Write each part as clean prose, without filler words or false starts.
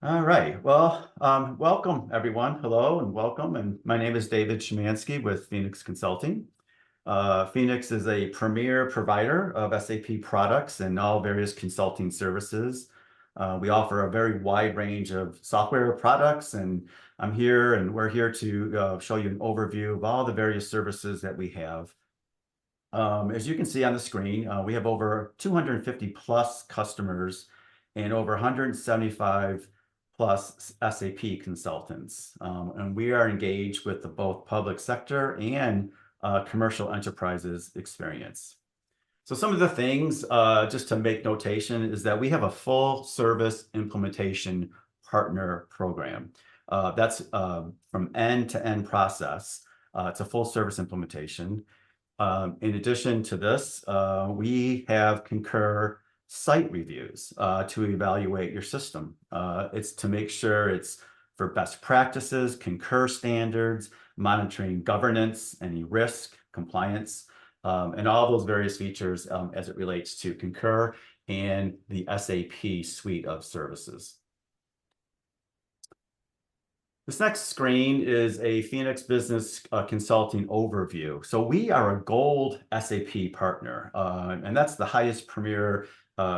All right. Well, welcome everyone. Hello and welcome. And my name is David Szymanski with Phoenix Consulting. Phoenix is a premier provider of SAP products and all various consulting services. We offer a very wide range of software products, and I'm here and we're here to show you an overview of all the various services that we have. As you can see on the screen, we have over 250 plus customers and over 175 plus SAP consultants. And we are engaged with the both public sector and commercial enterprises experience. So some of the things, just to make notation, is that we have a full service implementation partner program. That's from end to end process. It's a full service implementation. In addition to this, we have Concur site reviews to evaluate your system. It's to make sure it's for best practices, Concur standards, monitoring governance, any risk, compliance, and all those various features as it relates to Concur and the SAP suite of services. This next screen is a Phoenix Business Consulting overview. So we are a gold SAP partner, and that's the highest premier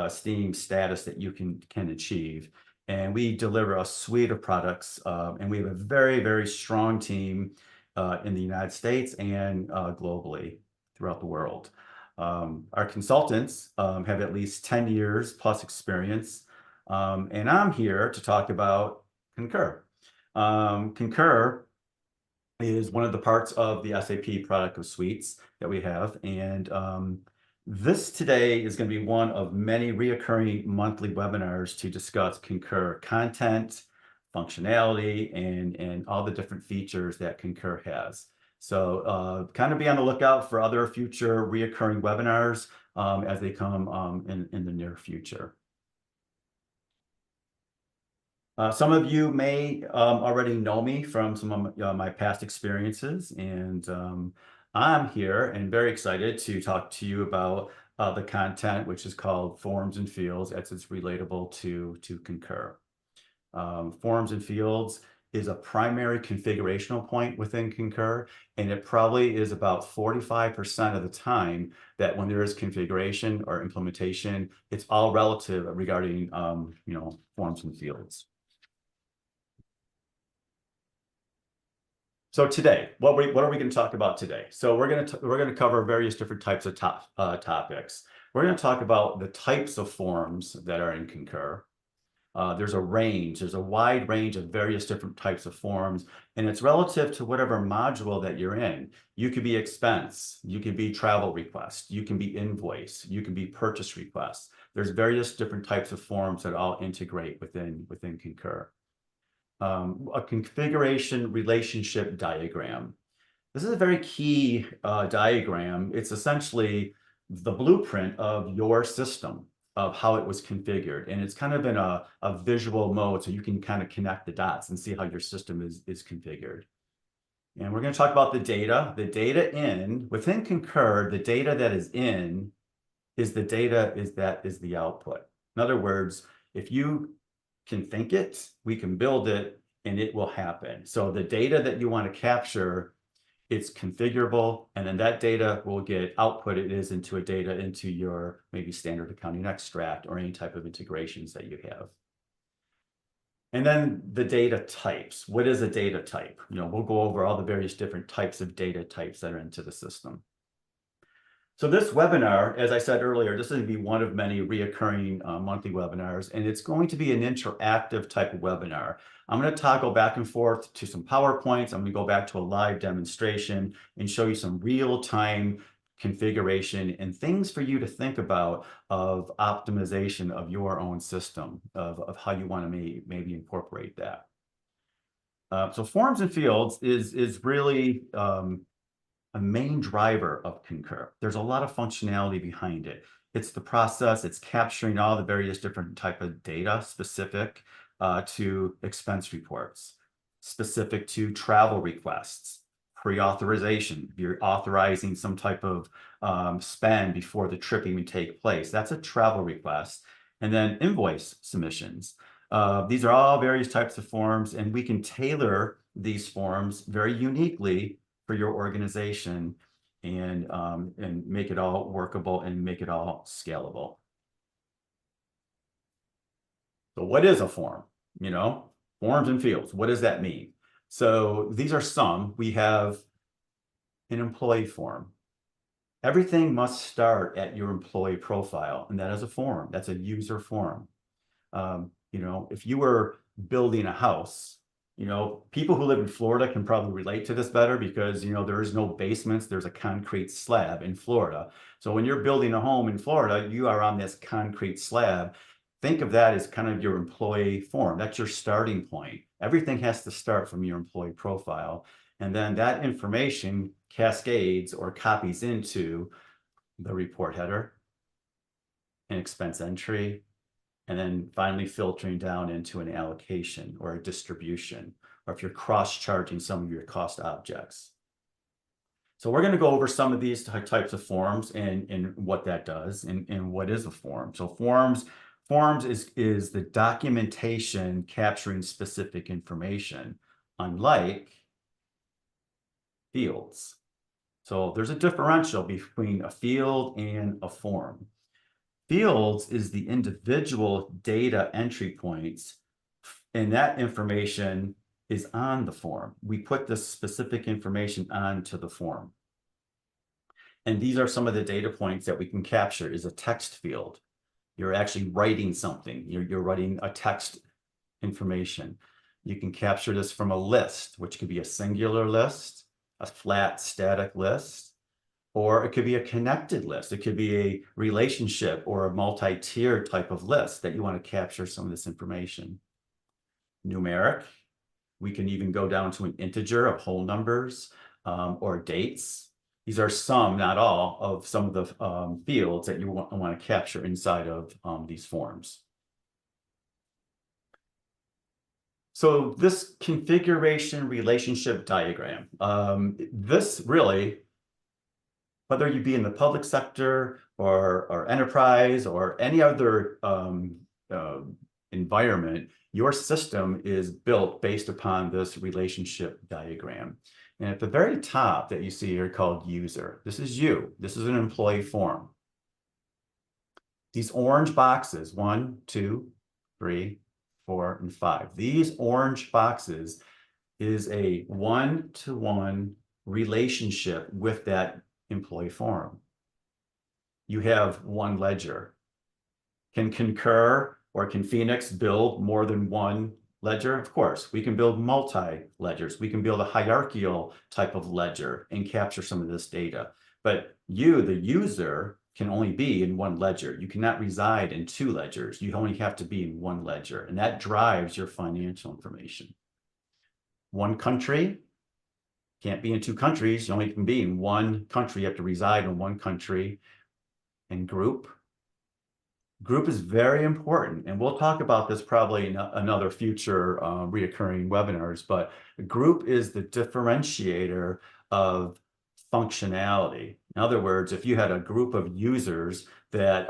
STEAM status that you can achieve. And we deliver a suite of products, and we have a very, very strong team in the United States and globally throughout the world. Our consultants have at least 10 years plus experience, and I'm here to talk about Concur. Concur is one of the parts of the SAP product of suites that we have. And this today is going to be one of many reoccurring monthly webinars to discuss Concur content, functionality, and all the different features that Concur has. So kind of be on the lookout for other future reoccurring webinars as they come in the near future. Some of you may already know me from some of my past experiences, and I'm here and very excited to talk to you about the content, which is called Forms and Fields, as it's relatable to Concur. Forms and Fields is a primary configurational point within Concur, and it probably is about 45% of the time that when there is configuration or implementation, it's all relative regarding forms and fields. So today, what are we going to talk about today? So we're going to cover various different types of topics. We're going to talk about the types of forms that are in Concur. There's a wide range of various different types of forms, and it's relative to whatever module that you're in. You could be expense, you could be travel request, you can be invoice, you can be purchase request. There's various different types of forms that all integrate within Concur. A configuration relationship diagram. This is a very key diagram. It's essentially the blueprint of your system, of how it was configured. And it's kind of in a visual mode, so you can kind of connect the dots and see how your system is configured. And we're going to talk about the data. The data within Concur, the data that is in is the data is the output. In other words, if you can think it, we can build it, and it will happen. So the data that you want to capture, it's configurable, and then that data will get outputted into your maybe standard accounting extract or any type of integrations that you have. And then the data types. What is a data type? We'll go over all the various different types of data types that are into the system. So this webinar, as I said earlier, this is going to be one of many reoccurring monthly webinars, and it's going to be an interactive type of webinar. I'm going to toggle back and forth to some PowerPoints. I'm going to go back to a live demonstration and show you some real-time configuration and things for you to think about of optimization of your own system, of how you want to maybe incorporate that. So forms and fields is really a main driver of Concur. There's a lot of functionality behind it. It's the process, it's capturing all the various different type of data specific to expense reports, specific to travel requests, pre-authorization. If you're authorizing some type of spend before the trip even take place, that's a travel request. And then invoice submissions. These are all various types of forms, and we can tailor these forms very uniquely for your organization and make it all workable and make it all scalable. So what is a form? You know, forms and fields, what does that mean? So these are some. We have an employee form. Everything must start at your employee profile, and that is a form. That's a user form. You know, if you were building a house, you know, people who live in Florida can probably relate to this better because, you know, there is no basements. There's a concrete slab in Florida. So when you're building a home in Florida, you are on this concrete slab. Think of that as kind of your employee form. That's your starting point. Everything has to start from your employee profile. And then that information cascades or copies into the report header, an expense entry, and then finally filtering down into an allocation or a distribution, or if you're cross-charging some of your cost objects. So we're going to go over some of these types of forms and what that does and what is a form. So forms is the documentation capturing specific information, unlike fields. So there's a differential between a field and a form. Fields is the individual data entry points, and that information is on the form. We put this specific information onto the form. And these are some of the data points that we can capture is a text field. You're actually writing something. You're writing a text information. You can capture this from a list, which could be a singular list, a flat static list, or it could be a connected list. It could be a relationship or a multi-tier type of list that you want to capture some of this information. Numeric, we can even go down to an integer of whole numbers or dates. These are some, not all, of some of the fields that you want to capture inside of these forms. So this configuration relationship diagram, this really, whether you be in the public sector or enterprise or any other environment, your system is built based upon this relationship diagram. And at the very top that you see here called user, this is you. This is an employee form. These orange boxes, 1, 2, 3, 4, and 5. These orange boxes is a one-to-one relationship with that employee form. You have one ledger. Can Concur or can Phoenix build more than one ledger? Of course, we can build multi-ledgers. We can build a hierarchical type of ledger and capture some of this data. But you, the user, can only be in one ledger. You cannot reside in 2 ledgers. You only have to be in one ledger, and that drives your financial information. One country, can't be in 2 countries. You only can be in one country. You have to reside in one country. And group is very important. And we'll talk about this probably in another future reoccurring webinars, but group is the differentiator of functionality. In other words, if you had a group of users that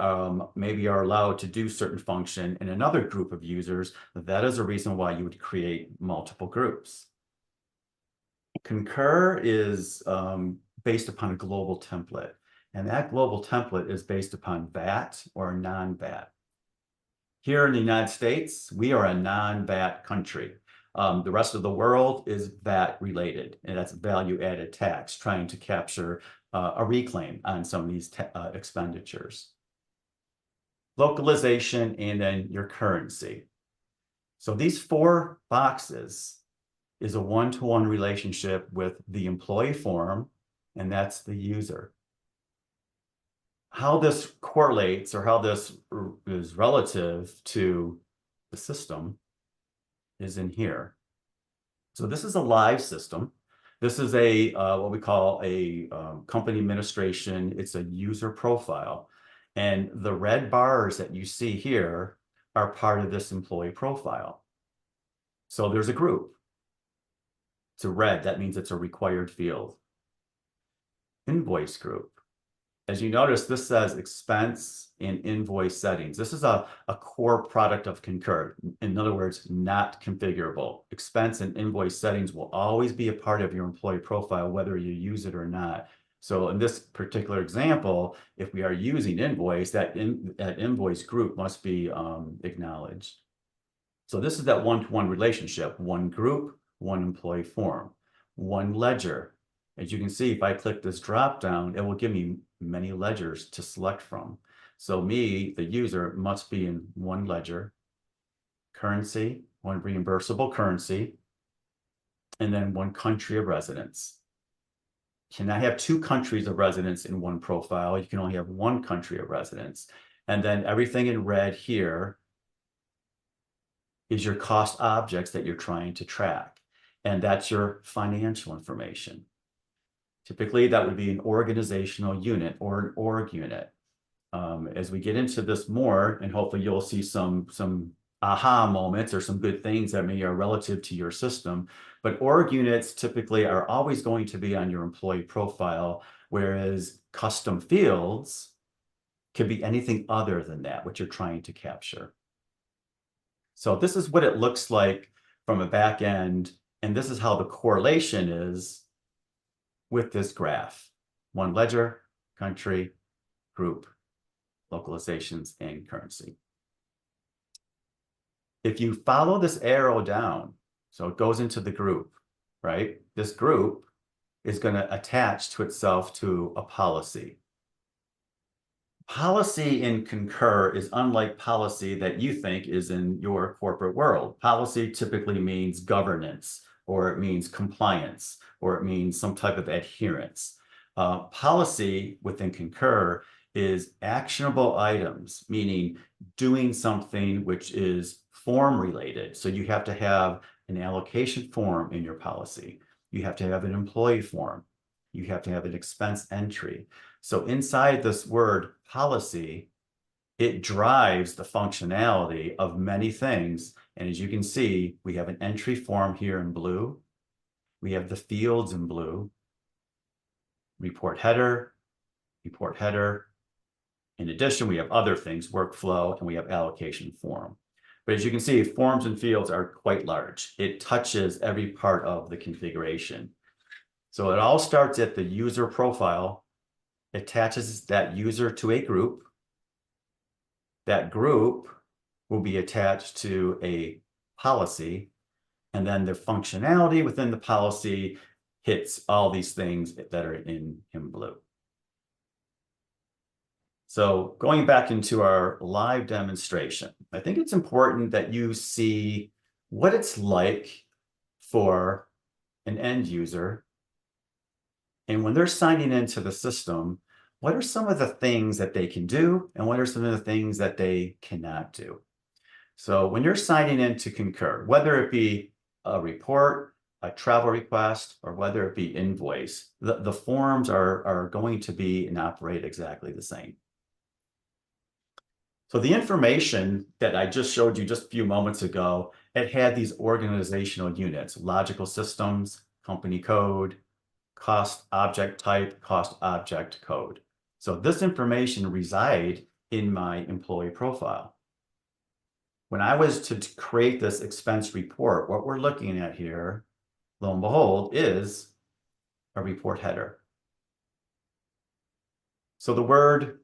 maybe are allowed to do certain function and another group of users, that is a reason why you would create multiple groups. Concur is based upon a global template, and that global template is based upon VAT or non-VAT. Here in the United States, we are a non-VAT country. The rest of the world is VAT related, and that's value-added tax, trying to capture a reclaim on some of these expenditures. Localization, and then your currency. So these 4 boxes is a one-to-one relationship with the employee form, and that's the user. How this correlates or how this is relative to the system is in here. So this is a live system. This is a what we call a company administration. It's a user profile. And the red bars that you see here are part of this employee profile. So there's a group. It's a red, that means it's a required field. Invoice group. as you notice, this says expense and invoice settings. This is a core product of Concur. In other words, not configurable. Expense and invoice settings will always be a part of your employee profile, whether you use it or not. So in this particular example, if we are using invoice, that invoice group must be acknowledged. So this is that one-to-one relationship, one group, one employee form, one ledger. As you can see, if I click this drop down, it will give me many ledgers to select from. So me, the user, must be in one ledger, currency, one reimbursable currency, and then one country of residence. Cannot have two countries of residence in one profile. You can only have one country of residence. And then everything in red here is your cost objects that you're trying to track. And that's your financial information. Typically, that would be an organizational unit or an org unit. As we get into this more, and hopefully you'll see some aha moments or some good things that maybe are relative to your system, but org units typically are always going to be on your employee profile, whereas custom fields can be anything other than that, what you're trying to capture. So this is what it looks like from a back end, and this is how the correlation is with this graph. One ledger, country, group, localizations, and currency. If you follow this arrow down, so it goes into the group, right? This group is going to attach to itself to a policy. Policy in Concur is unlike policy that you think is in your corporate world. Policy typically means governance, or it means compliance, or it means some type of adherence. Policy within Concur is actionable items, meaning doing something which is form related. So you have to have an allocation form in your policy. You have to have an employee form. You have to have an expense entry. So inside this word policy, it drives the functionality of many things. And as you can see, we have an entry form here in blue. We have the fields in blue, report header. In addition, we have other things, workflow, and we have allocation form. But as you can see, forms and fields are quite large. It touches every part of the configuration. So it all starts at the user profile, attaches that user to a group. That group will be attached to a policy, and then the functionality within the policy hits all these things that are in blue. So going back into our live demonstration, I think it's important that you see what it's like for an end user. And when they're signing into the system, what are some of the things that they can do? And what are some of the things that they cannot do? So when you're signing into Concur, whether it be a report, a travel request, or whether it be invoice, the forms are going to be and operate exactly the same. So the information that I just showed you just a few moments ago, it had these organizational units, logical systems, company code, cost object type, cost object code. So this information reside in my employee profile. When I was to create this expense report, what we're looking at here, lo and behold, is a report header. So the word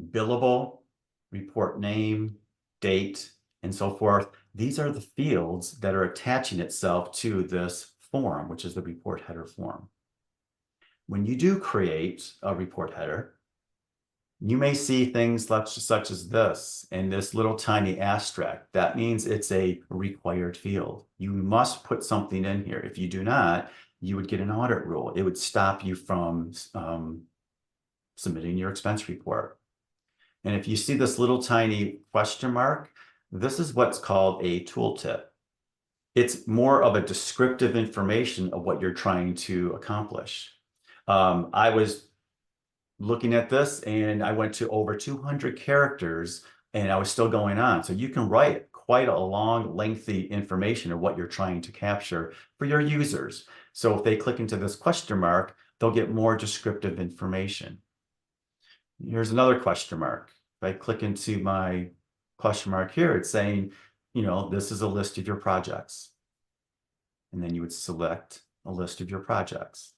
billable, report name, date, and so forth, these are the fields that are attaching itself to this form, which is the report header form. When you do create a report header, you may see things such as this and this little tiny asterisk. That means it's a required field. You must put something in here. If you do not, you would get an audit rule. It would stop you from submitting your expense report. And if you see this little tiny question mark, this is what's called a tooltip. It's more of a descriptive information of what you're trying to accomplish. I was looking at this and I went to over 200 characters and I was still going on. So you can write quite a long, lengthy information of what you're trying to capture for your users. So if they click into this question mark, they'll get more descriptive information. Here's another question mark. If I click into my question mark here, it's saying, this is a list of your projects. And then you would select a list of your projects.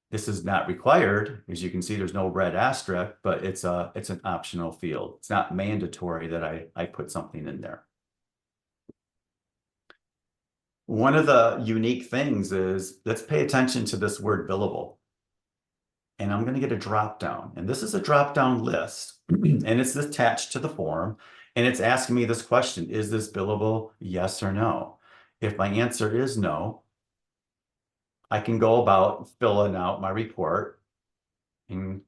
This is not required. As you can see, there's no red asterisk, but it's an optional field. It's not mandatory that I put something in there. One of the unique things is, let's pay attention to this word billable. And I'm going to get a drop down. And this is a drop down list. And it's attached to the form. And it's asking me this question, is this billable? Yes or no? If my answer is no, I can go about filling out my report and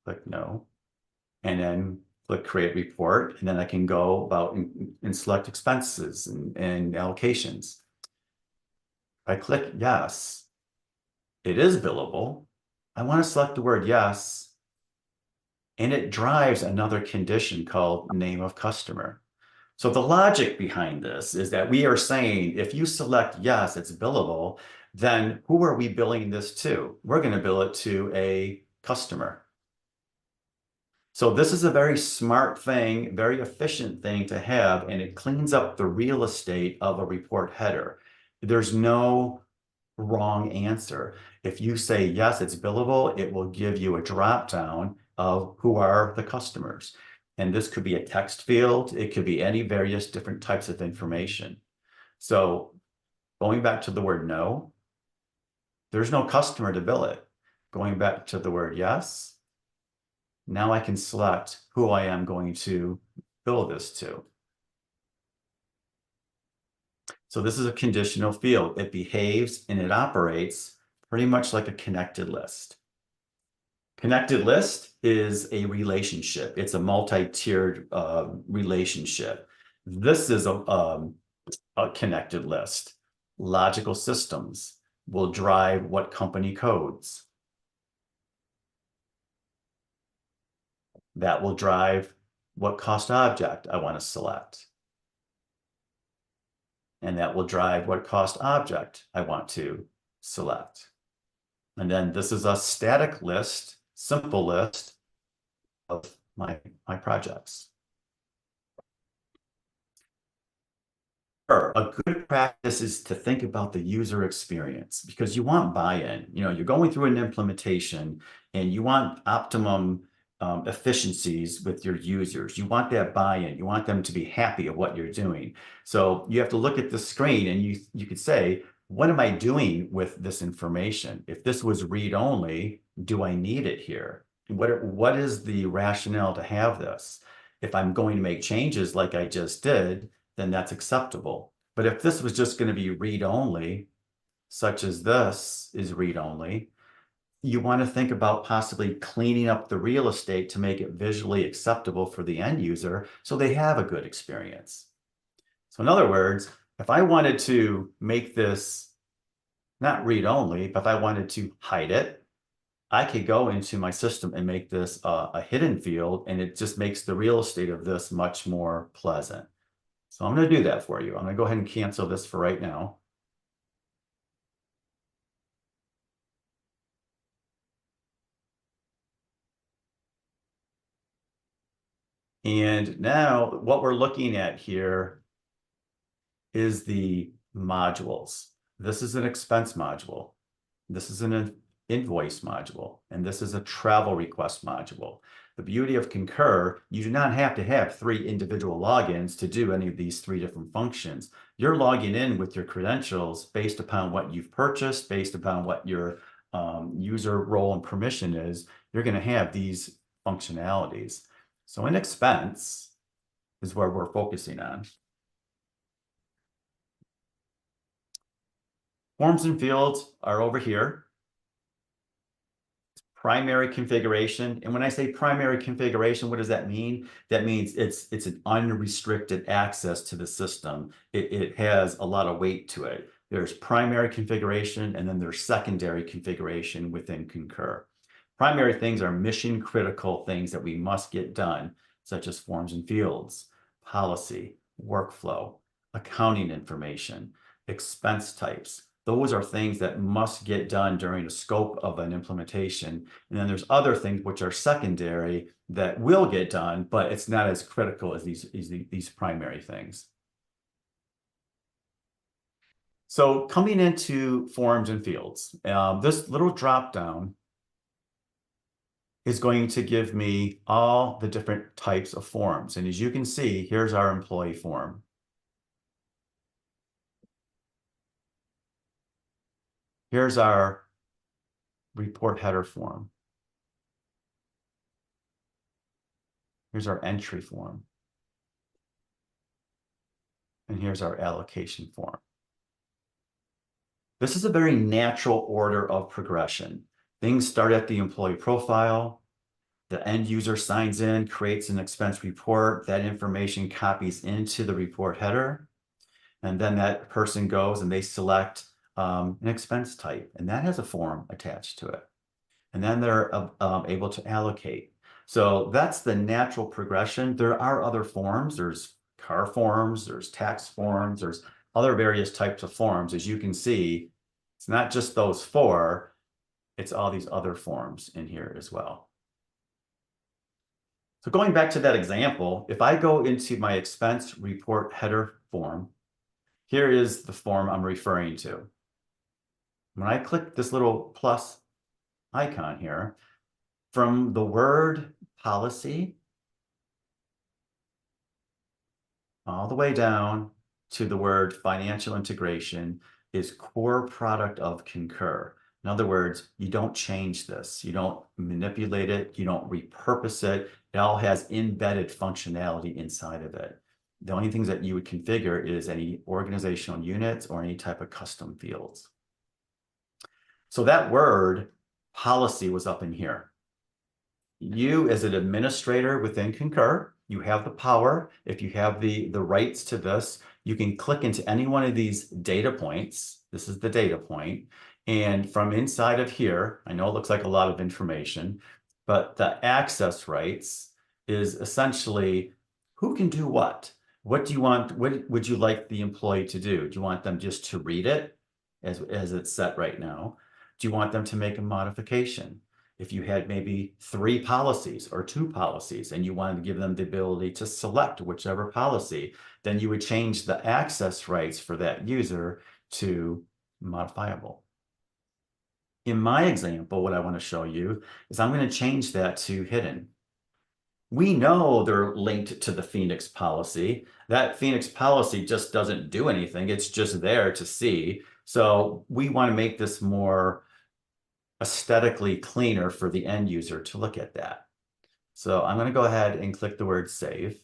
click no. And then click create report. And then I can go about and select expenses and allocations. If I click yes, it is billable. I want to select the word yes, and it drives another condition called name of customer. So the logic behind this is that we are saying, if you select yes, it's billable, then who are we billing this to? We're going to bill it to a customer. So this is a very smart thing, very efficient thing to have, and it cleans up the real estate of a report header. There's no wrong answer. If you say, yes, it's billable, it will give you a drop down of who are the customers. And this could be a text field. It could be any various different types of information. So going back to the word no, there's no customer to bill it. Going back to the word yes, now I can select who I am going to bill this to. So this is a conditional field. It behaves and it operates pretty much like a connected list. Connected list is a relationship. It's a multi-tiered relationship. This is a connected list. Logical systems will drive what company codes. That will drive what cost object I want to select. And that will drive what cost object I want to select. And then this is a static list, simple list of my projects. A good practice is to think about the user experience, because you want buy-in. You're going through an implementation and you want optimum efficiencies with your users. You want that buy-in. You want them to be happy at what you're doing. So you have to look at the screen and you could say, what am I doing with this information? If this was read-only, do I need it here? What is the rationale to have this? If I'm going to make changes like I just did, then that's acceptable. But if this was just going to be read-only, such as this is read-only, you want to think about possibly cleaning up the real estate to make it visually acceptable for the end user so they have a good experience. So in other words, if I wanted to make this not read-only, but if I wanted to hide it, I could go into my system and make this a hidden field, and it just makes the real estate of this much more pleasant. So I'm going to do that for you. I'm going to go ahead and cancel this for right now. And now what we're looking at here is the modules. This is an expense module. This is an invoice module. And this is a travel request module. The beauty of Concur, you do not have to have 3 individual logins to do any of these 3 different functions. You're logging in with your credentials based upon what you've purchased, based upon what your user role and permission is. You're going to have these functionalities. So in expense is where we're focusing on. Forms and fields are over here. Primary configuration. And when I say primary configuration, what does that mean? That means it's an unrestricted access to the system. It has a lot of weight to it. There's primary configuration, and then there's secondary configuration within Concur. Primary things are mission critical things that we must get done, such as forms and fields, policy, workflow, accounting information, expense types, Those are things that must get done during the scope of an implementation. And then there's other things which are secondary that will get done, but it's not as critical as these primary things. So coming into forms and fields, this little drop down is going to give me all the different types of forms. And as you can see, here's our employee form. Here's our report header form. Here's our entry form. And here's our allocation form. This is a very natural order of progression. Things start at the employee profile. The end user signs in, creates an expense report. That information copies into the report header. And then that person goes and they select an expense type, and that has a form attached to it. And then they're able to allocate. So that's the natural progression. There are other forms. There's car forms, there's tax forms, there's other various types of forms. As you can see, it's not just those four, it's all these other forms in here as well. So going back to that example, if I go into my expense report header form, here is the form I'm referring to. When I click this little plus icon here, from the word policy all the way down to the word financial integration is core product of Concur. In other words, you don't change this. You don't manipulate it. You don't repurpose it. It all has embedded functionality inside of it. The only things that you would configure is any organizational units or any type of custom fields. So that word policy was up in here. You, as an administrator within Concur, you have the power. If you have the rights to this, you can click into any one of these data points. This is the data point. And from inside of here, I know it looks like a lot of information, but the access rights is essentially who can do what? What do you want? What would you like the employee to do? Do you want them just to read it as it's set right now? Do you want them to make a modification? If you had maybe 3 policies or 2 policies and you wanted to give them the ability to select whichever policy, then you would change the access rights for that user to modifiable. In my example, what I want to show you is I'm going to change that to hidden. We know they're linked to the Phoenix policy. That Phoenix policy just doesn't do anything. It's just there to see. So we want to make this more aesthetically cleaner for the end user to look at that. So I'm going to go ahead and click the word save.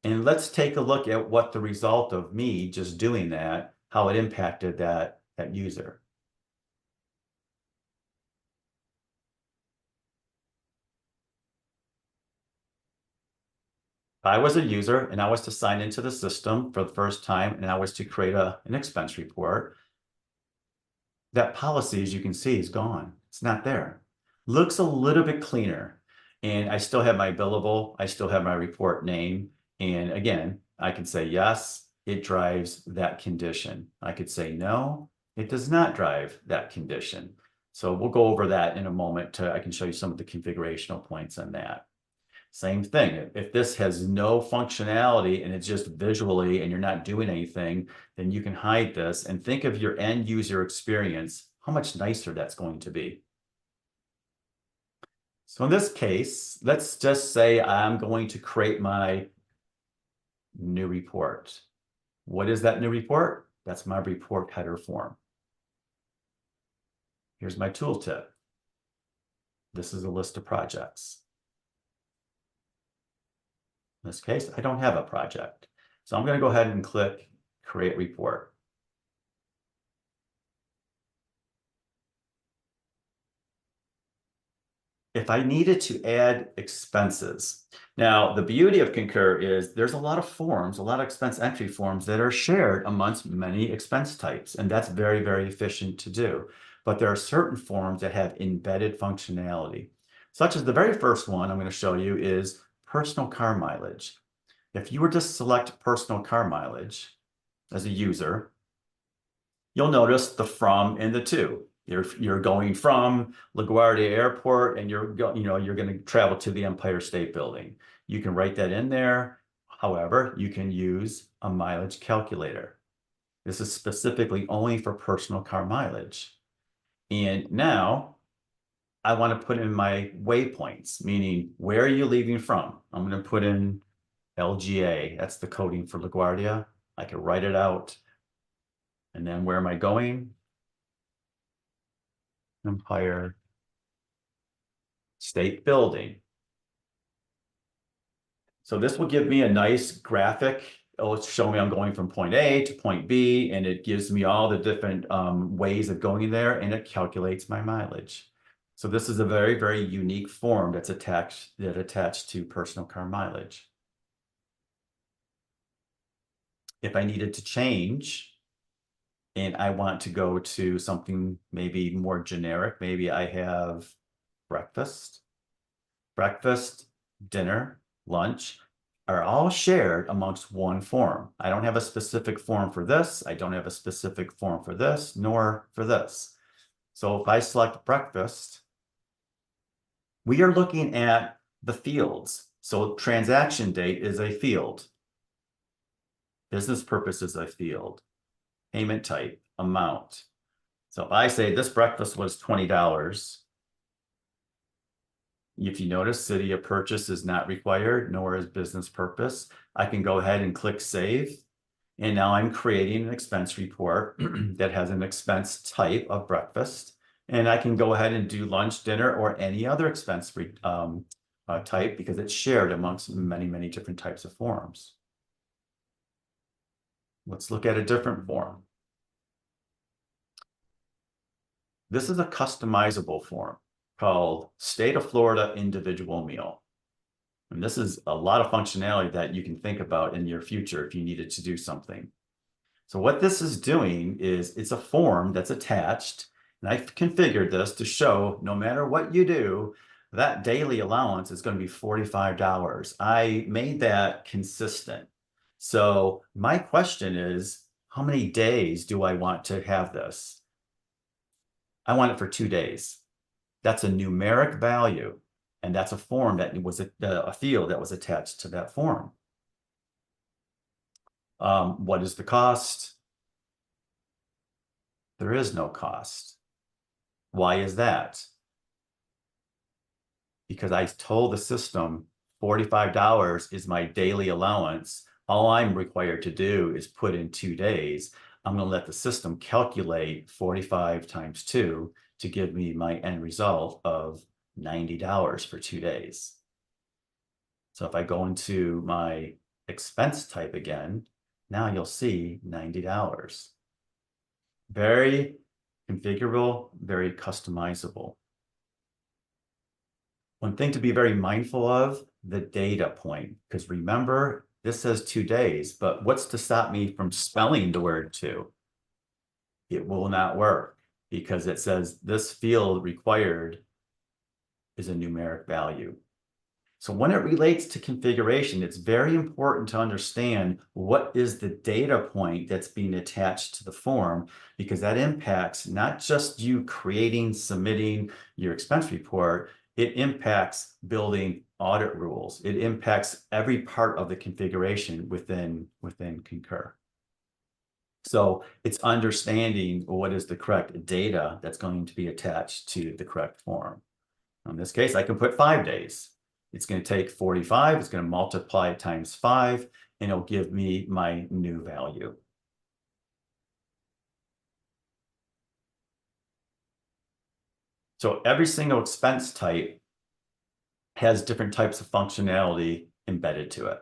And let's take a look at what the result of me just doing that, how it impacted that user. If I was a user and I was to sign into the system for the first time and I was to create an expense report, that policy, as you can see, is gone. It's not there. Looks a little bit cleaner. And I still have my billable. I still have my report name. And again, I can say, yes, it drives that condition. I could say, no, it does not drive that condition. So we'll go over that in a moment. I can show you some of the configurational points on that. Same thing. If this has no functionality and it's just visually and you're not doing anything, then you can hide this and think of your end user experience, how much nicer that's going to be. So in this case, let's just say I'm going to create my new report. What is that new report? That's my report header form. Here's my tooltip. This is a list of projects. In this case, I don't have a project. So I'm going to go ahead and click Create Report. If I needed to add expenses, now the beauty of Concur is there's a lot of forms, a lot of expense entry forms that are shared amongst many expense types, and that's very, very efficient to do. But there are certain forms that have embedded functionality, such as the very first one I'm going to show you is personal car mileage. If you were to select personal car mileage as a user, you'll notice the from and the to. You're going from LaGuardia Airport and you're going to travel to the Empire State Building. You can write that in there. However, you can use a mileage calculator. This is specifically only for personal car mileage. And now I want to put in my waypoints, meaning where are you leaving from? I'm going to put in LGA. That's the coding for LaGuardia. I can write it out. And then where am I going? Empire State Building. So this will give me a nice graphic. It'll show me I'm going from point A to point B, and it gives me all the different ways of going there, and it calculates my mileage. So this is a very, very unique form that's attached to personal car mileage. If I needed to change and I want to go to something maybe more generic, maybe I have breakfast, dinner, lunch are all shared amongst one form. I don't have a specific form for this. I don't have a specific form for this, nor for this. So if I select breakfast, we are looking at the fields. So transaction date is a field. Business purpose is a field. Payment type, amount. So if I say this breakfast was $20, if you notice, city of purchase is not required, nor is business purpose. I can go ahead and click save. And now I'm creating an expense report that has an expense type of breakfast. And I can go ahead and do lunch, dinner, or any other expense type because it's shared amongst many, many different types of forms. Let's look at a different form. This is a customizable form called State of Florida Individual Meal. And this is a lot of functionality that you can think about in your future if you needed to do something. So what this is doing is it's a form that's attached, and I've configured this to show no matter what you do, that daily allowance is going to be $45. I made that consistent. So my question is, how many days do I want to have this? I want it for 2 days. That's a numeric value, and that's a form that was a field that was attached to that form. What is the cost? There is no cost. Why is that? Because I told the system $45 is my daily allowance. All I'm required to do is put in 2 days. I'm going to let the system calculate 45 times 2 to give me my end result of $90 for 2 days. So if I go into my expense type again, now you'll see $90. Very configurable, very customizable. One thing to be very mindful of, the data point, because remember, this says 2 days, but what's to stop me from spelling the word 2? It will not work because it says this field required is a numeric value. So when it relates to configuration, it's very important to understand what is the data point that's being attached to the form, because that impacts not just you creating, submitting your expense report, it impacts building audit rules. It impacts every part of the configuration within Concur. So it's understanding what is the correct data that's going to be attached to the correct form. In this case, I can put 5 days. It's going to take 45, it's going to multiply it times 5, and it'll give me my new value. So every single expense type has different types of functionality embedded to it.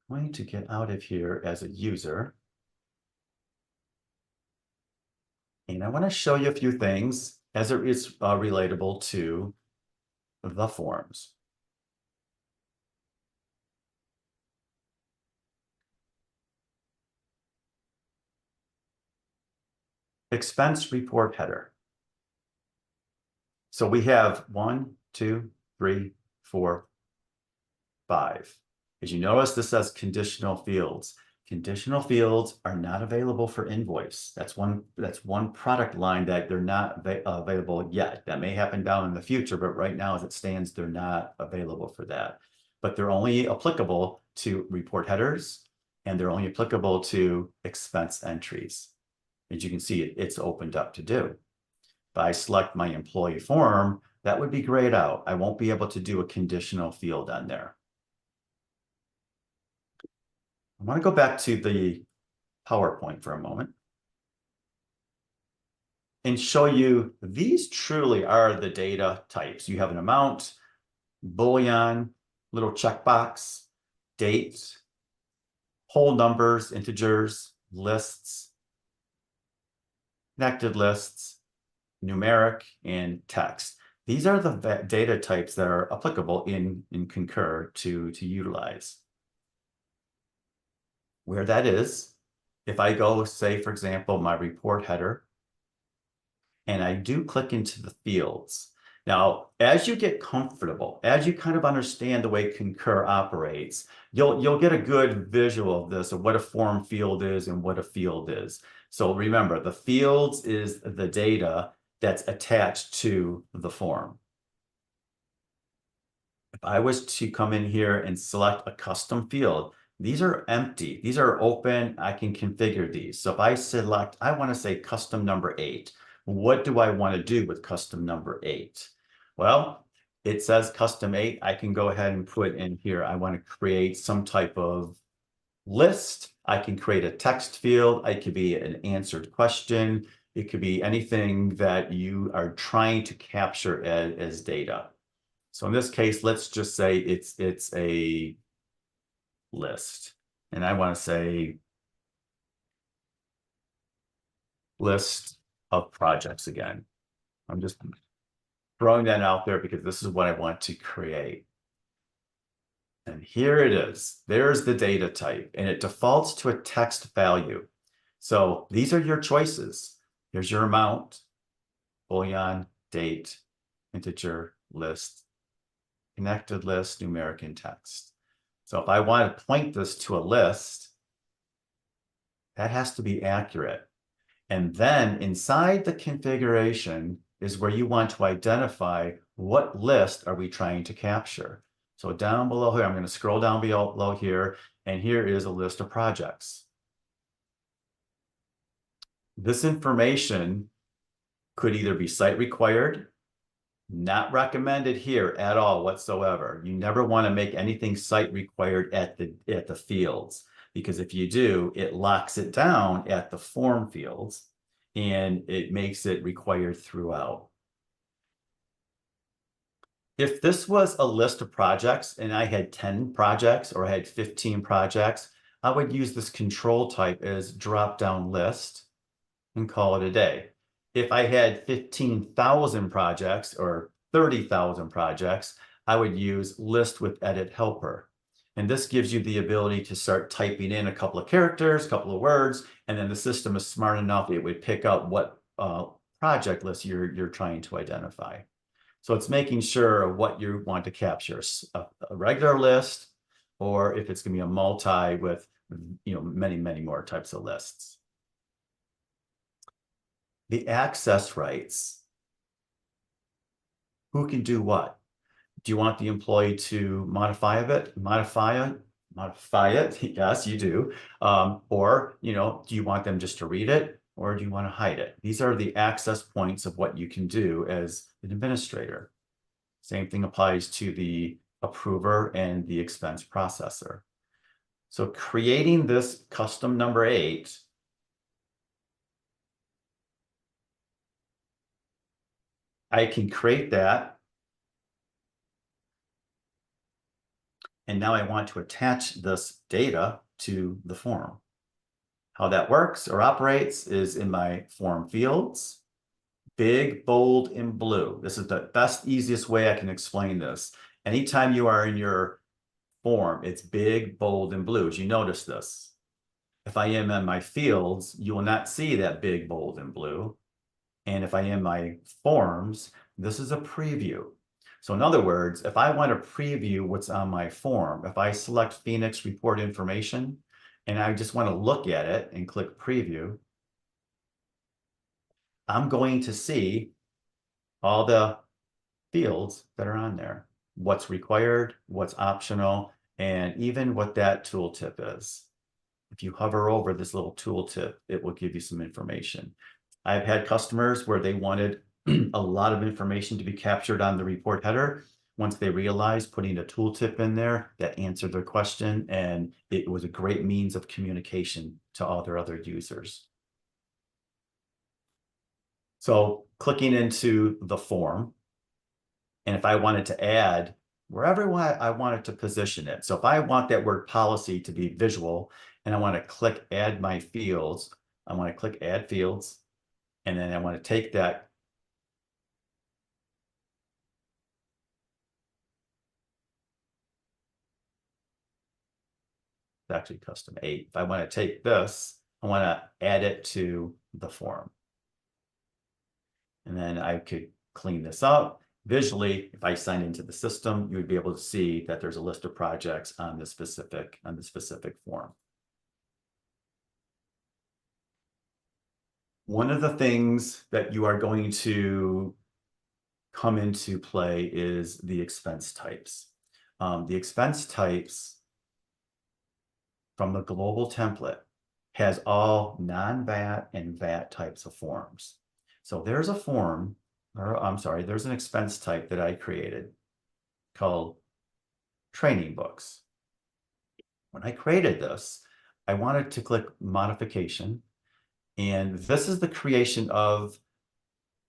I'm going to get out of here as a user. And I want to show you a few things as it is relatable to the forms. Expense report header. So we have 1, 2, 3, 4, 5. As you notice, this says conditional fields. Conditional fields are not available for invoice. That's one product line that they're not available yet. That may happen down in the future, but right now as it stands, they're not available for that. But they're only applicable to report headers, and they're only applicable to expense entries. As you can see, it's opened up to do. If I select my employee form, that would be grayed out. I won't be able to do a conditional field on there. I want to go back to the PowerPoint for a moment and show you these truly are the data types. You have an amount, boolean, little checkbox, date, whole numbers, integers, lists, connected lists, numeric, and text. These are the data types that are applicable in Concur to utilize. Where that is, if I go, say, for example, my report header, and I do click into the fields. Now, as you get comfortable, as you kind of understand the way Concur operates, you'll get a good visual of this, of what a form field is and what a field is. So remember, the fields is the data that's attached to the form. If I was to come in here and select a custom field, these are empty. These are open. I can configure these. So if I select, I want to say custom number 8. What do I want to do with custom number 8? Well, it says custom 8. I can go ahead and put in here, I want to create some type of list. I can create a text field. It could be an answered question. It could be anything that you are trying to capture as data. So in this case, let's just say it's a list. And I want to say list of projects again. I'm just throwing that out there because this is what I want to create. And here it is. There's the data type, and it defaults to a text value. So these are your choices. Here's your amount, boolean, date, integer, list, connected list, numeric, and text. So if I want to point this to a list, that has to be accurate. And then inside the configuration is where you want to identify what list are we trying to capture. So down below here, I'm going to scroll down below here, and here is a list of projects. This information could either be site required, not recommended here at all whatsoever. You never want to make anything site required at the fields, because if you do, it locks it down at the form fields and it makes it required throughout. If this was a list of projects and I had 10 projects or I had 15 projects, I would use this control type as drop-down list and call it a day. If I had 15,000 projects or 30,000 projects, I would use list with edit helper. And this gives you the ability to start typing in a couple of characters, a couple of words, and then the system is smart enough, it would pick up what project list you're trying to identify. So it's making sure what you want to capture, a regular list, or if it's going to be a multi with many, many more types of lists. The access rights. Who can do what? Do you want the employee to modify it? Modify it? Yes, you do. Or, do you want them just to read it, or do you want to hide it? These are the access points of what you can do as an administrator. Same thing applies to the approver and the expense processor. So creating this custom number 8, I can create that. And now I want to attach this data to the form. How that works or operates is in my form fields, big, bold, and blue. This is the best, easiest way I can explain this. Anytime you are in your form, it's big, bold, and blue. As you notice this. If I am in my fields, you will not see that big, bold, and blue. And if I am in my forms, this is a preview. So in other words, if I want to preview what's on my form, if I select Phoenix Report Information, and I just want to look at it and click Preview, I'm going to see all the fields that are on there, what's required, what's optional, and even what that tooltip is. If you hover over this little tooltip, it will give you some information. I've had customers where they wanted a lot of information to be captured on the report header. Once they realized putting a tooltip in there, that answered their question, and it was a great means of communication to all their other users. So clicking into the form, and if I wanted to add wherever I wanted to position it. So if I want that word policy to be visual and I want to click add my fields, I want to click add fields, and then I want to take that it's actually custom 8. If I want to take this, I want to add it to the form. And then I could clean this up. Visually, if I sign into the system, you would be able to see that there's a list of projects on the specific form. One of the things that you are going to come into play is the expense types. The expense types from the global template has all non-VAT and VAT types of forms. So there's a form, or I'm sorry, there's an expense type that I created called training books. When I created this, I wanted to click modification, and this is the creation of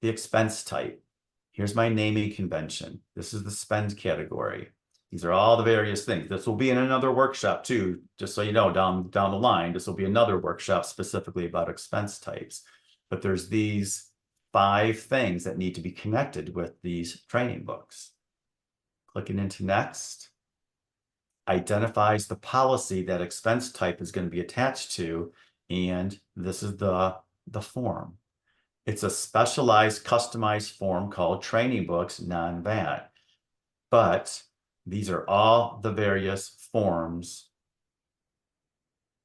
the expense type. Here's my naming convention. This is the spend category. These are all the various things. This will be in another workshop too, just so you know, down the line, this will be another workshop specifically about expense types. But there's these 5 things that need to be connected with these training books. Clicking into next identifies the policy that expense type is going to be attached to, and this is the form. It's a specialized, customized form called training books non-VAT. But these are all the various forms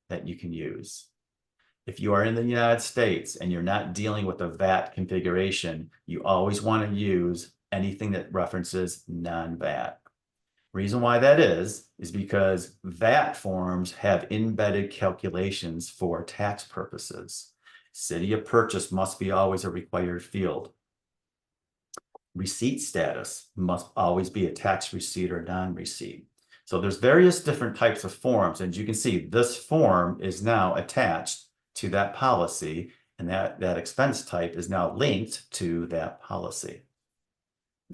that you can use. If you are in the United States and you're not dealing with a VAT configuration, you always want to use anything that references non-VAT. Reason why that is because VAT forms have embedded calculations for tax purposes. City of purchase must be always a required field. Receipt status must always be a tax receipt or non-receipt. So there's various different types of forms, and you can see this form is now attached to that policy, and that expense type is now linked to that policy.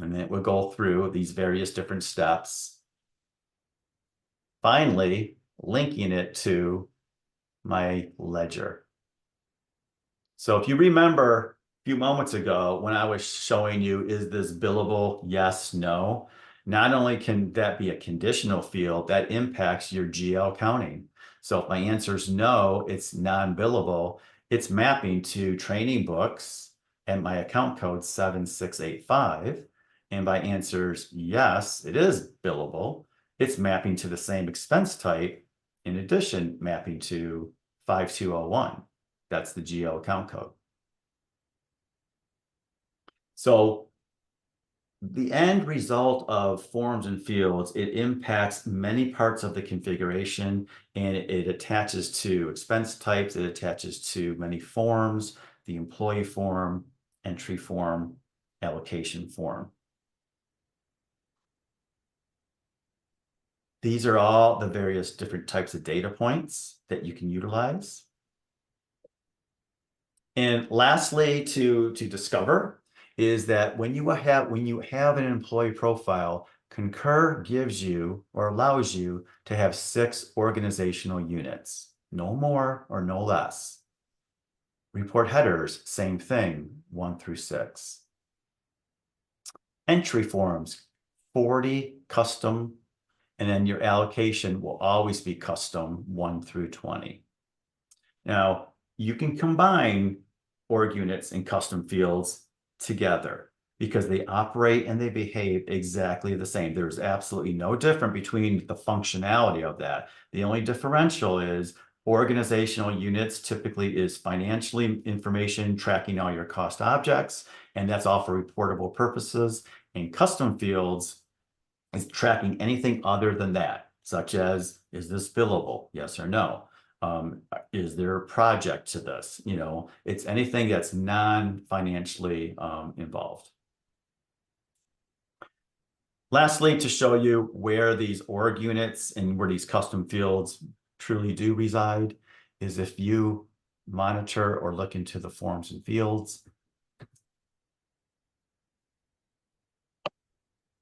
And then we'll go through these various different steps. Finally, linking it to my ledger. So if you remember a few moments ago when I was showing you, is this billable? Yes, no. Not only can that be a conditional field, that impacts your GL counting. So if my answer is no, it's non-billable, it's mapping to training books and my account code 7685. And my answer is yes, it is billable, it's mapping to the same expense type, in addition, mapping to 5201. That's the GL account code. So the end result of forms and fields, it impacts many parts of the configuration, and it attaches to expense types, it attaches to many forms, the employee form, entry form, allocation form. These are all the various different types of data points that you can utilize. And lastly, to discover is that when you have an employee profile, Concur gives you or allows you to have 6 organizational units, no more or no less. Report headers, same thing, 1 through 6. Entry forms, 40 custom, and then your allocation will always be custom 1 through 20. Now, you can combine org units and custom fields together. because they operate and they behave exactly the same. There's absolutely no difference between the functionality of that. The only differential is organizational units typically is financially information tracking all your cost objects, and that's all for reportable purposes. And custom fields is tracking anything other than that, such as, is this billable? Yes or no? Is there a project to this? You know, it's anything that's non-financially involved. Lastly, to show you where these org units and where these custom fields truly do reside, is if you monitor or look into the forms and fields,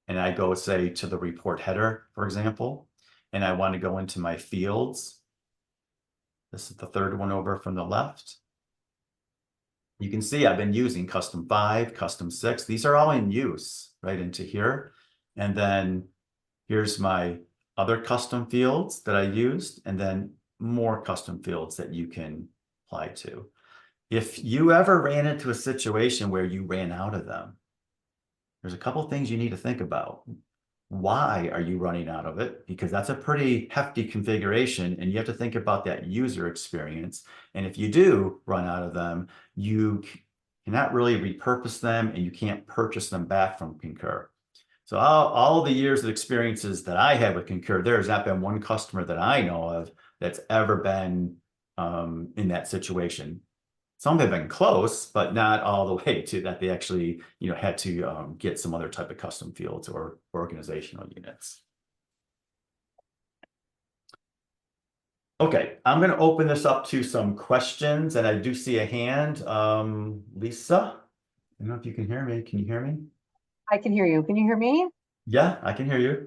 and I go, say, to the report header, for example, and I want to go into my fields. This is the third one over from the left. You can see I've been using custom 5, custom 6. These are all in use right into here. And then here's my other custom fields that I used, and then more custom fields that you can apply to. If you ever ran into a situation where you ran out of them, there's a couple things you need to think about. Why are you running out of it? Because that's a pretty hefty configuration, and you have to think about that user experience. And if you do run out of them, you cannot really repurpose them, and you can't purchase them back from Concur. So all the years of experiences that I have with Concur, there has not been one customer that I know of that's ever been in that situation. Some have been close, but not all the way to that they actually, you know, had to get some other type of custom fields or organizational units. Okay, I'm going to open this up to some questions, and I do see a hand. Lisa, I don't know if you can hear me. Can you hear me? I can hear you. Can you hear me? Yeah, I can hear you.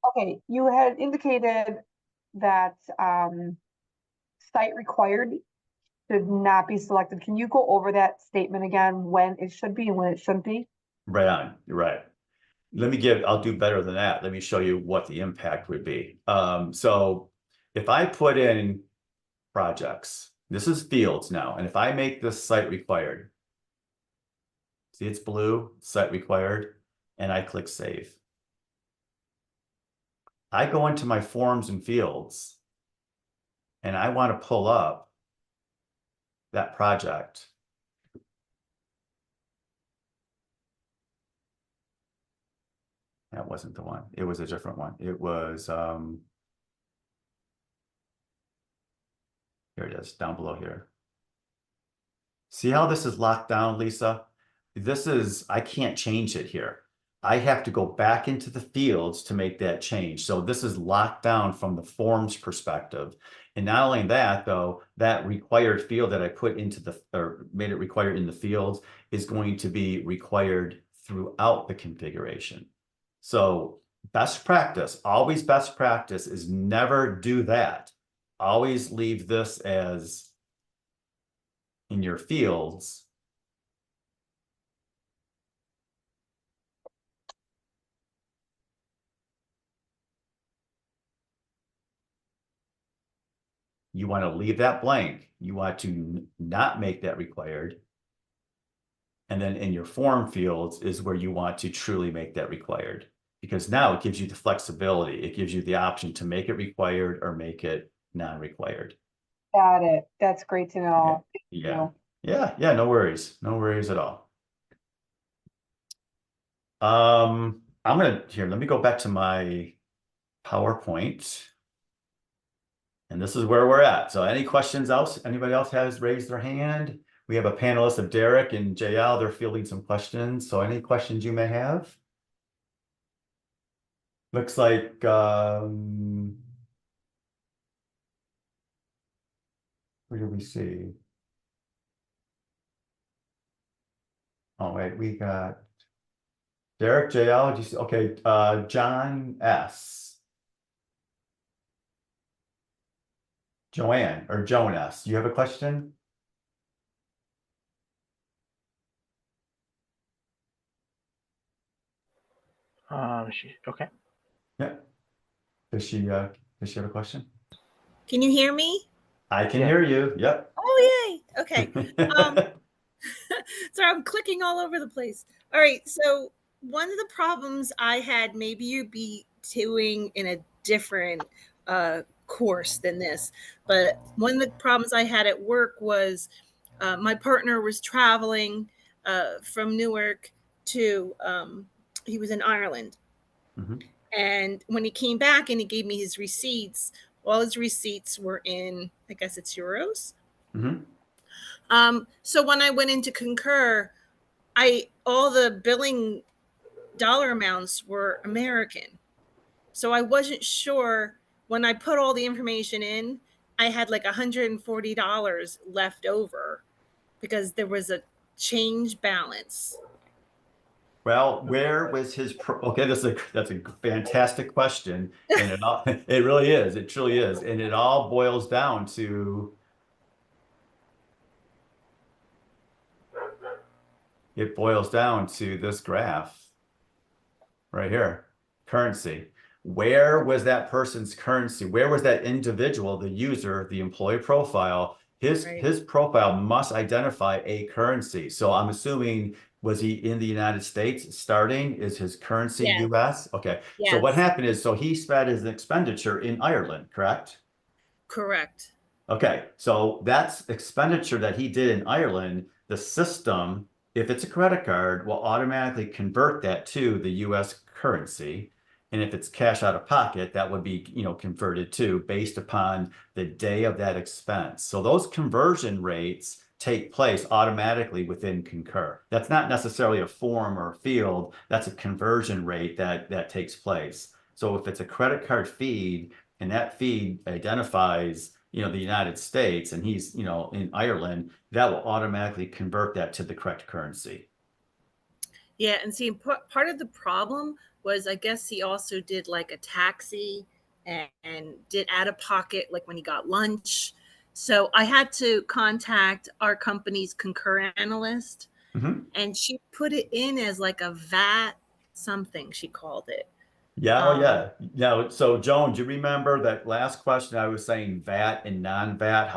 Okay, you had indicated that site required should not be selected. Can you go over that statement again, when it should be and when it shouldn't be? Right on. You're right. I'll do better than that. Let me show you what the impact would be. So if I put in projects, this is fields now, and if I make this site required, see it's blue, site required, and I click save. I go into my forms and fields, and I want to pull up that project. That wasn't the one. It was a different one. It was, here it is, down below here. See how this is locked down, Lisa? I can't change it here. I have to go back into the fields to make that change. So this is locked down from the forms perspective. And not only that, though, that required field that I put into or made it required in the fields is going to be required throughout the configuration. So best practice, always best practice is never do that. Always leave this as in your fields. You want to leave that blank. You want to not make that required. And then in your form fields is where you want to truly make that required, because now it gives you the flexibility. It gives you the option to make it required or make it non-required. Got it. That's great to know. Yeah. Yeah. No worries. No worries at all. Let me go back to my PowerPoint. And this is where we're at. So any questions else? Anybody else has raised their hand? We have a panelist of Derek and JL. They're fielding some questions. So any questions you may have? Looks like who do we see? Oh, wait, we got Derek, JL. Did you see? Okay, John S. Joanne or Joan S. Do you have a question? Okay. Yeah. Does she have a question? Can you hear me? I can hear you. Yep. Oh, yay. Okay. Sorry sorry, I'm clicking all over the place. All right, so one of the problems I had, maybe you'd be doing in a different course than this, but one of the problems I had at work was my partner was traveling from Newark to, he was in Ireland. Mhm. And when he came back and he gave me his receipts, all his receipts were in, I guess it's euros. Mhm. So when I went into Concur, all the billing dollar amounts were American. So I wasn't sure when I put all the information in, I had like $140 left over because there was a change balance. Well, where was his okay, that's a fantastic question. And it really is, it truly is. And it all boils down to this graph right here, currency. Where was that person's currency? Where was that individual, the user, the employee profile? His profile must identify a currency. So I'm assuming, was he in the United States starting? Is his currency Yes. US? Okay. Yes. So what happened is, so he spent his expenditure in Ireland, correct? Correct. Okay, so that's expenditure that he did in Ireland. The system, if it's a credit card, will automatically convert that to the US currency. And if it's cash out of pocket, that would be, converted to based upon the day of that expense. So those conversion rates take place automatically within Concur. That's not necessarily a form or a field. That's a conversion rate that takes place. So if it's a credit card feed and that feed identifies the United States and he's, in Ireland, that will automatically convert that to the correct currency. Yeah, and see, part of the problem was, I guess he also did like a taxi and did out of pocket, like when he got lunch. So I had to contact our company's Concur analyst, and she put it in as like a VAT something, she called it. Yeah, oh yeah. Yeah. So Joan, do you remember that last question I was saying VAT and non-VAT,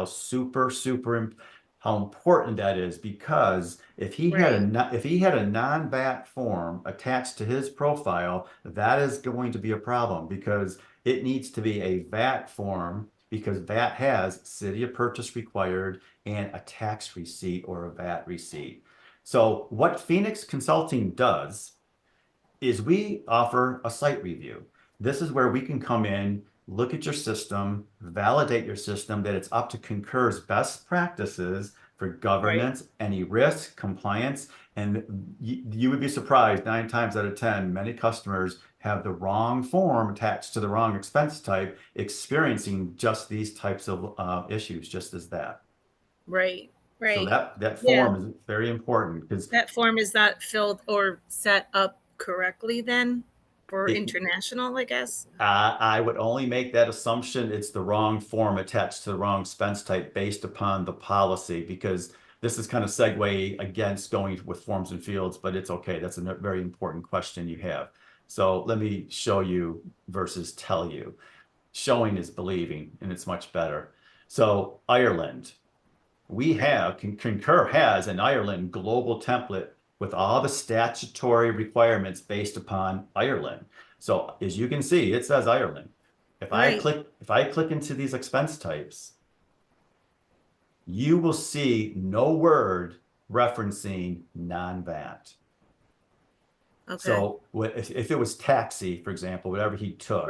how important that is? Because if he had a non-VAT form attached to his profile, that is going to be a problem because it needs to be a VAT form because VAT has city of purchase required and a tax receipt or a VAT receipt. So what Phoenix Consulting does is we offer a site review. This is where we can come in, look at your system, validate your system that it's up to Concur's best practices for governance, any risk, compliance, and you would be surprised 9 times out of 10, many customers have the wrong form attached to the wrong expense type, experiencing just these types of issues, just as that. Right. So that Yeah. form is very important because that form is that filled or set up correctly then for international, I guess? I would only make that assumption it's the wrong form attached to the wrong expense type based upon the policy, because this is kind of segue against going with forms and fields, but it's okay. That's a very important question you have. So let me show you versus tell you. Showing is believing, and it's much better. So Ireland, Concur has an Ireland global template with all the statutory requirements based upon Ireland. So as you can see, it says Ireland. If I click into these expense types, you will see no word referencing non-VAT. Okay. So if it was taxi, for example, whatever he took,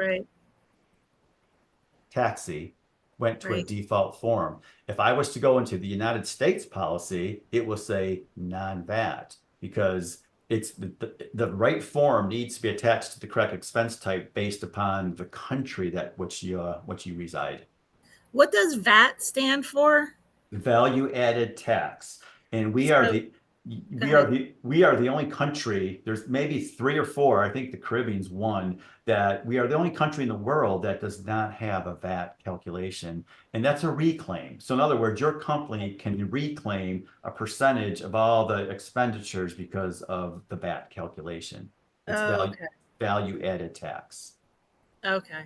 taxi went to a default form. If I was to go into the United States policy, it will say non-VAT because it's the right form needs to be attached to the correct expense type based upon the country that which you reside. What does VAT stand for? Value added tax. And we are the only country, there's maybe 3 or 4, I think the Caribbean's one, that we are the only country in the world that does not have a VAT calculation, and that's a reclaim. So in other words, your company can reclaim a percentage of all the expenditures because of the VAT calculation. It's value added tax. Okay.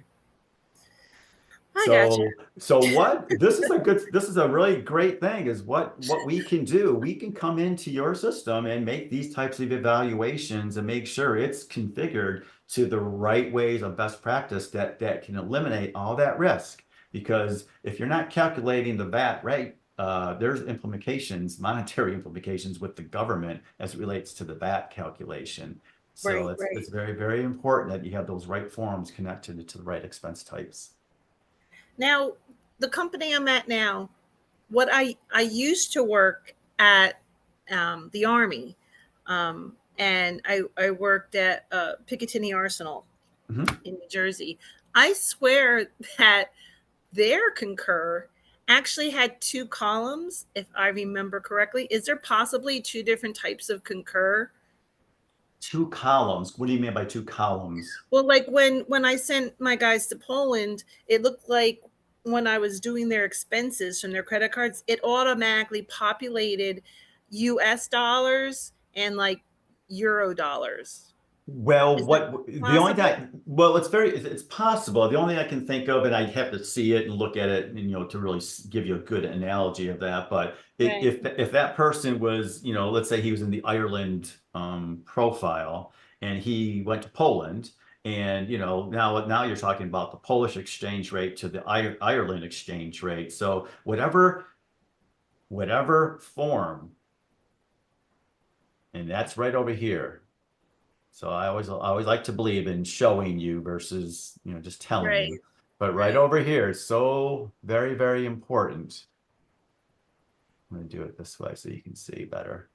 I got you. So what, this is a really great thing is what we can do. We can come into your system and make these types of evaluations and make sure it's configured to the right ways of best practice that can eliminate all that risk. Because if you're not calculating the VAT right, there's monetary implications with the government as it relates to the VAT calculation. So Right, it's right. very, very important that you have those right forms connected to the right expense types. Now, the company I'm at now, what I used to work at the Army, and I worked at Picatinny Arsenal Mhm. in New Jersey. I swear that their Concur actually had two columns, if I remember correctly. Is there possibly two different types of Concur? Two columns. What do you mean by two columns? Well, like when I sent my guys to Poland, it looked like when I was doing their expenses from their credit cards, it automatically populated US dollars and like euro dollars. Well, Is that possible? it's possible. The only thing I can think of, and I'd have to see it and look at it, and, to really give you a good analogy of that. But Right. if that person was, let's say he was in the Ireland profile and he went to Poland, and now you're talking about the Polish exchange rate to the Ireland exchange rate. So whatever form, and that's right over here. So I always like to believe in showing you versus, just telling Right. you. But right Right. over here is so very, very important. I'm going to do it this way so you can see better.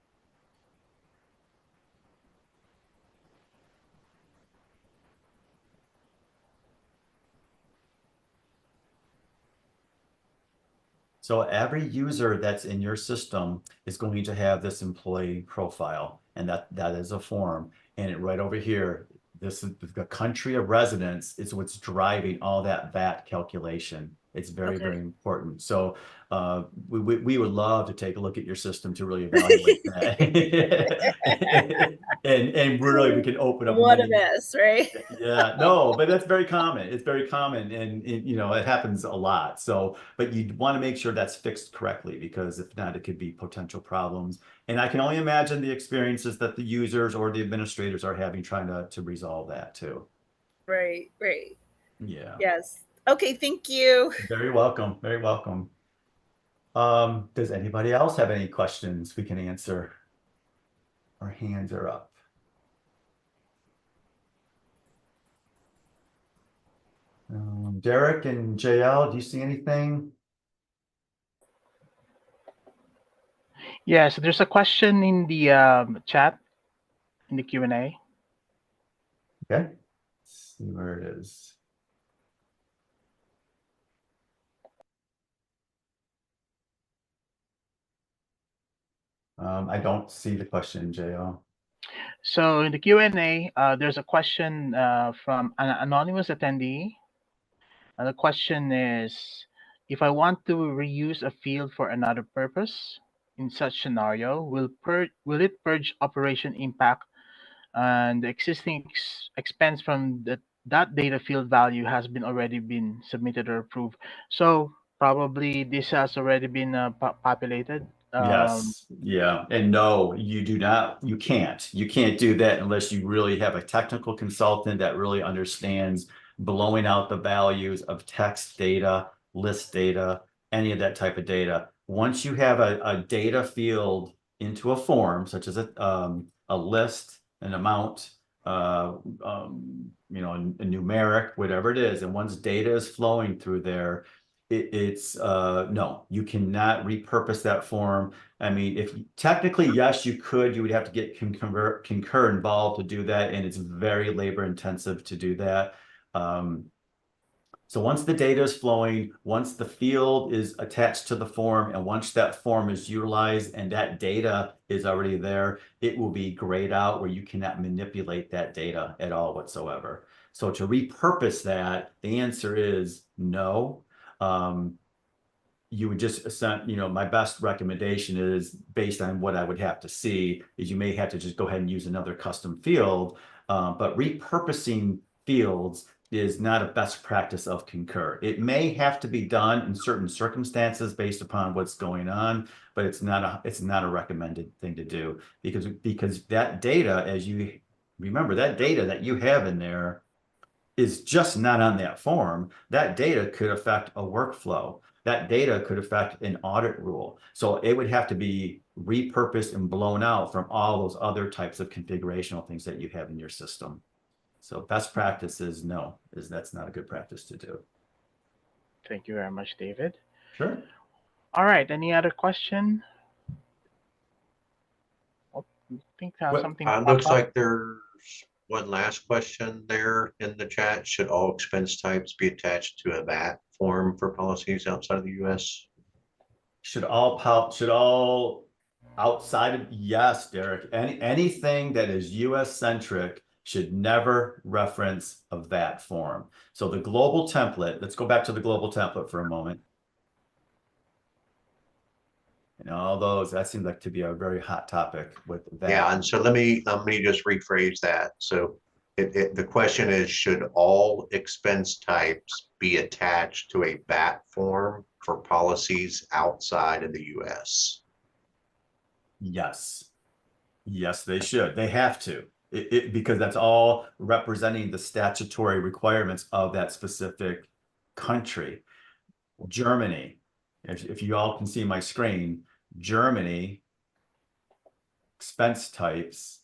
So every user that's in your system is going to have this employee profile, and that is a form. And right over here, this is the country of residence is what's driving all that VAT calculation. It's very, very Okay. important. So we would love to take a look at your system to really evaluate that. And really we can open up What a many. mess, right? Yeah, no, but that's very common. It's very common, and it happens a lot. So, but you want to make sure that's fixed correctly, because if not, it could be potential problems. And I can only imagine the experiences that the users or the administrators are having trying to resolve that too. Right, right. Yeah, Yes. Okay, thank you. very welcome. Very welcome. Does anybody else have any questions we can answer? Our hands are up. Derek and JL, do you see anything? Yeah, so there's a question in the chat, in the Q&A. Okay, let's see where it is. I don't see the question, JL. So in the Q&A, there's a question from an anonymous attendee. And the question is, if I want to reuse a field for another purpose, in such scenario, will it purge operation impact and the existing expense from that data field value has already been submitted or approved? So probably this has already been populated. Yes, yeah. And no, you do not, you can't. You can't do that unless you really have a technical consultant that really understands blowing out the values of text data, list data, any of that type of data. Once you have a data field into a form, such as a list, an amount, a numeric, whatever it is, and once data is flowing through there, it's no, you cannot repurpose that form. I mean, if technically, yes, you could, you would have to get Concur involved to do that, and it's very labor intensive to do that. So once the data is flowing, once the field is attached to the form, and once that form is utilized and that data is already there, it will be grayed out where you cannot manipulate that data at all whatsoever. So to repurpose that, the answer is no. You would just my best recommendation is, based on what I would have to see, is you may have to just go ahead and use another custom field. But repurposing fields is not a best practice of Concur. It may have to be done in certain circumstances based upon what's going on, but it's not a recommended thing to do because that data, as you remember, that data that you have in there is just not on that form. That data could affect a workflow. That data could affect an audit rule. So it would have to be repurposed and blown out from all those other types of configurational things that you have in your system. So best practice is no, that's not a good practice to do. Thank you very much, David. Sure. All right. Any other question? Oh, I think What- something Looks popped up. like there's one last question there in the chat. Should all expense types be attached to a VAT form for policies outside of the US? Should all outside of, yes, Derek, anything that is US centric should never reference a VAT form. So the global template, let's go back to the global template for a moment. And all those, that seems like to be a very hot topic with that. Yeah, and so let me just rephrase that. So the question is, should all expense types be attached to a VAT form for policies outside of the US? Yes. Yes, they should. They have to. Because that's all representing the statutory requirements of that specific country. Germany, if you all can see my screen, Germany expense types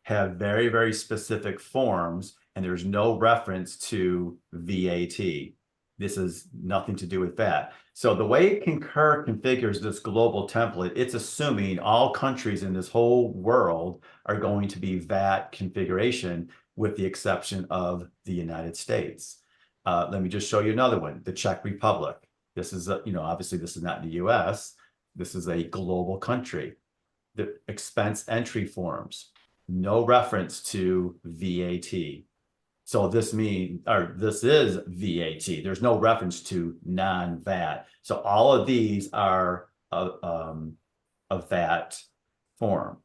have very, very specific forms, and there's no reference to VAT. This is nothing to do with that. So the way Concur configures this global template, it's assuming all countries in this whole world are going to be VAT configuration, with the exception of the United States. Let me just show you another one, the Czech Republic. This is, obviously this is not the US. This is a global country. The expense entry forms, no reference to VAT. So this is VAT. There's no reference to non-VAT. So all of these are a VAT form.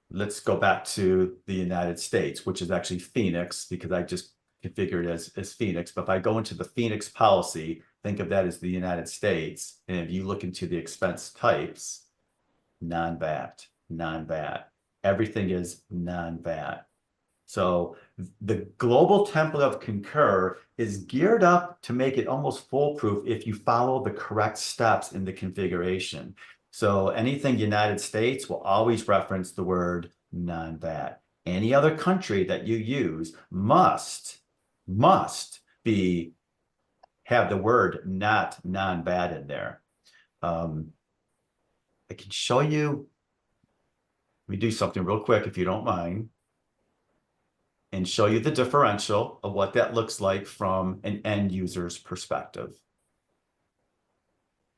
Let's go back to the United States, which is actually Phoenix, because I just configured it as Phoenix. But if I go into the Phoenix policy, think of that as the United States. And if you look into the expense types, non-VAT, non-VAT, everything is non-VAT. So the global template of Concur is geared up to make it almost foolproof if you follow the correct steps in the configuration. So anything United States will always reference the word non-VAT. Any other country that you use must have the word not non-VAT in there. I can show you, let me do something real quick if you don't mind, and show you the differential of what that looks like from an end user's perspective.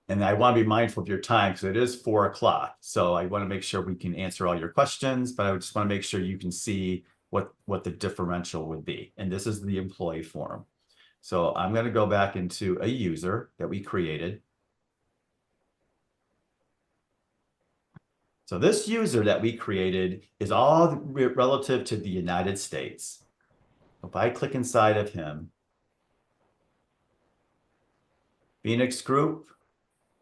And I want to be mindful of your time because it is 4 o'clock. So I want to make sure we can answer all your questions, but I just want to make sure you can see what the differential would be. And this is the employee form. So I'm going to go back into a user that we created. So this user that we created is all relative to the United States. If I click inside of him, Phoenix Group,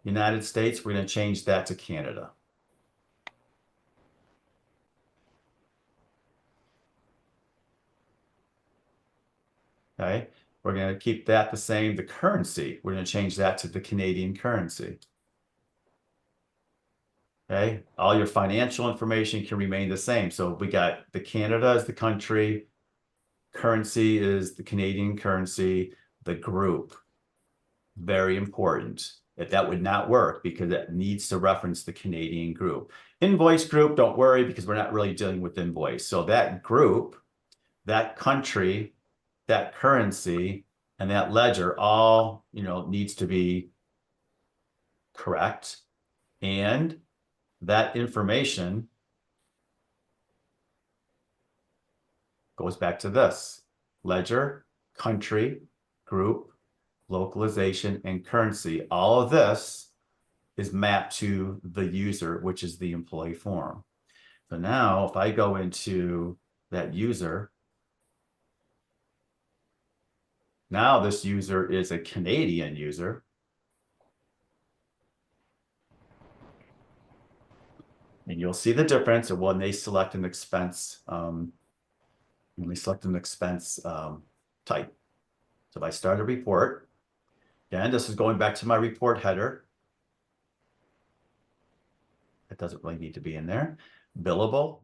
United States, we're going to change that to Canada. Okay, we're going to keep that the same. The currency, we're going to change that to the Canadian currency. Okay, all your financial information can remain the same. So we got the Canada as the country, currency is the Canadian currency, the group, very important. That would not work because that needs to reference the Canadian group. Invoice group, don't worry because we're not really dealing with invoice. So that group, that country, that currency, and that ledger all, needs to be correct. And that information goes back to this: ledger, country, group, localization, and currency. All of this is mapped to the user, which is the employee form. So now if I go into that user, now this user is a Canadian user. And you'll see the difference of when they select an expense, type. So if I start a report, again, this is going back to my report header. It doesn't really need to be in there. Billable.